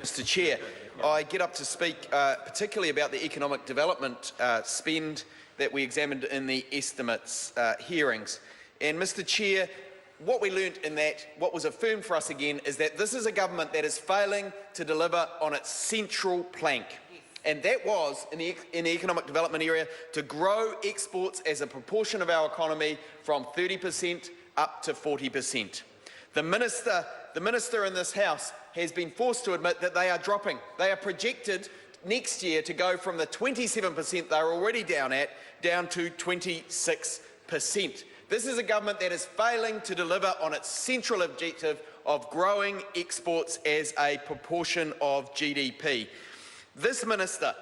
Mr Chair, I get up to speak particularly about the economic development spend that we examined in the estimates hearings. And Mr Chair, what we learnt in that, what was affirmed for us again, is that this is a government that is failing to deliver on its central plank. And that was, in the economic development area, to grow exports as a proportion of our economy from 30% up to 40%. The minister in this House has been forced to admit that they are dropping. They are projected next year to go from the 27% they're already down to 26%. This is a government that is failing to deliver on its central objective of growing exports as a proportion of GDP. This minister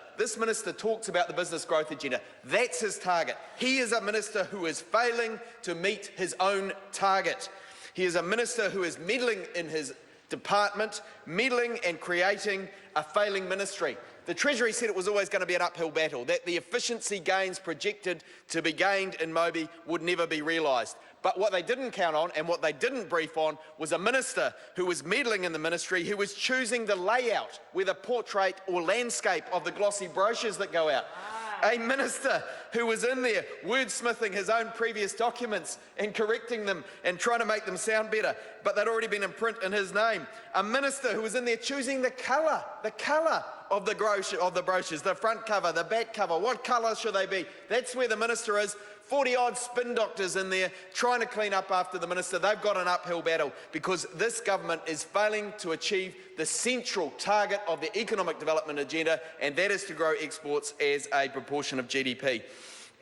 talks about the business growth agenda. That's his target. He is a minister who is failing to meet his own target. He is a minister who is meddling in his department, meddling and creating a failing ministry. The Treasury said it was always going to be an uphill battle, that the efficiency gains projected to be gained in Moby would never be realised. But what they didn't count on and what they didn't brief on was a minister who was meddling in the ministry, who was choosing the layout, whether portrait or landscape, of the glossy brochures that go out. A minister who was in there wordsmithing his own previous documents and correcting them and trying to make them sound better, but they'd already been in print in his name. A minister who was in there choosing the colour of the brochures, the front cover, the back cover. What colour should they be? That's where the minister is. 40-odd spin doctors in there trying to clean up after the minister. They've got an uphill battle because this government is failing to achieve the central target of the economic development agenda, and that is to grow exports as a proportion of GDP.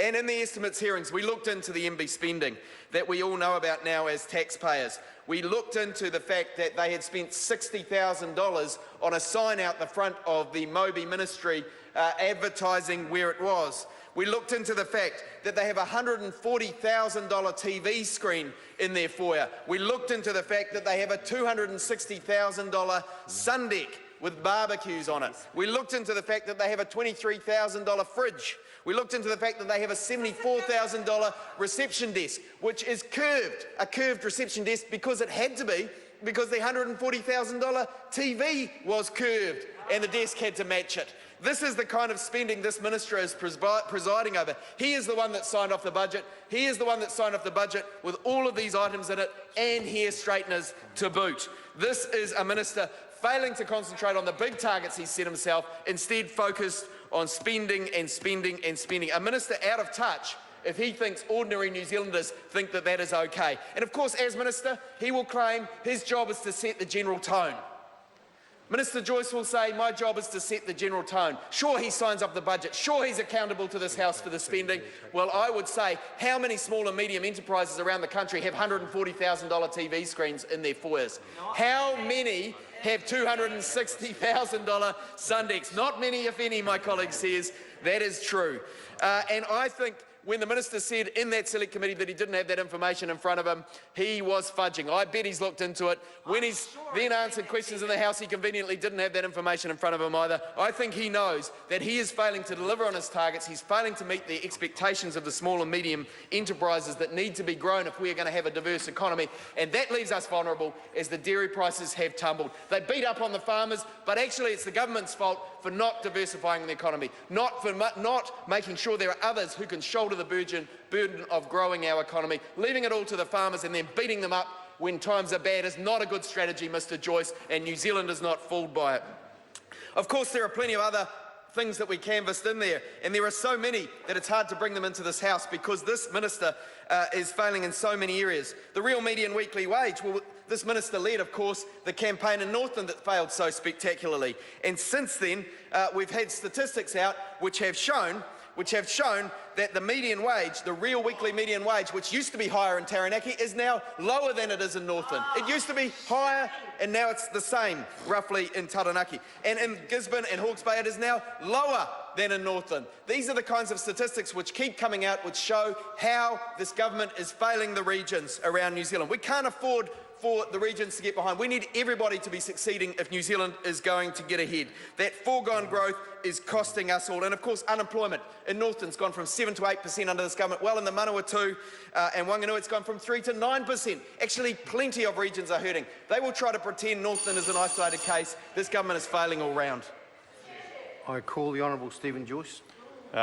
And in the estimates hearings, we looked into the MB spending that we all know about now as taxpayers. We looked into the fact that they had spent $60,000 on a sign out the front of the Moby Ministry advertising where it was. We looked into the fact that they have a $140,000 TV screen in their foyer. We looked into the fact that they have a $260,000 sun deck with barbecues on it. We looked into the fact that they have a $23,000 fridge. We looked into the fact that they have a $74,000 reception desk, which is curved, a curved reception desk because it had to be, because the $140,000 TV was curved and the desk had to match it. This is the kind of spending this minister is presiding over. He is the one that signed off the budget. He is the one that signed off the budget with all of these items in it and hair straighteners to boot. This is a minister failing to concentrate on the big targets he's set himself, instead focused on spending and spending and spending. A minister out of touch if he thinks ordinary New Zealanders think that that is okay. And of course, as minister, he will claim his job is to set the general tone. Minister Joyce will say, my job is to set the general tone. Sure, he signs up the budget. Sure, he's accountable to this House for the spending. Well, I would say, how many small and medium enterprises around the country have $140,000 TV screens in their foyers? How many have $260,000 sun decks? Not many, if any, my colleague says. That is true. And I think when the minister said in that select committee that he didn't have that information in front of him, he was fudging. I bet he's looked into it. When he's then answered questions in the House, he conveniently didn't have that information in front of him either. I think he knows that he is failing to deliver on his targets. He's failing to meet the expectations of the small and medium enterprises that need to be grown if we are going to have a diverse economy. And that leaves us vulnerable as the dairy prices have tumbled. They beat up on the farmers, but actually it's the government's fault for not diversifying the economy, not making sure there are others who can shoulder the burden of growing our economy. Leaving it all to the farmers and then beating them up when times are bad is not a good strategy, Mr Joyce, and New Zealand is not fooled by it. Of course, there are plenty of other things that we canvassed in there, and there are so many that it's hard to bring them into this House because this minister is failing in so many areas. The real median weekly wage, well, this minister led, of course, the campaign in Northland that failed so spectacularly. And since then, we've had statistics out which have shown that the median wage, the real weekly median wage, which used to be higher in Taranaki, is now lower than it is in Northland. It used to be higher, and now it's the same, roughly, in Taranaki. And in Gisborne and Hawke's Bay, it is now lower than in Northland. These are the kinds of statistics which keep coming out, which show how this government is failing the regions around New Zealand. We can't afford for the regions to get behind. We need everybody to be succeeding if New Zealand is going to get ahead. That foregone growth is costing us all. And of course, unemployment in Northern's gone from 7 to 8% under this government. Well, in the Manawatu and Wanganui, it's gone from 3 to 9%. Actually, plenty of regions are hurting. They will try to pretend Northern is an isolated case. This government is failing all round. I call the Honourable Stephen Joyce.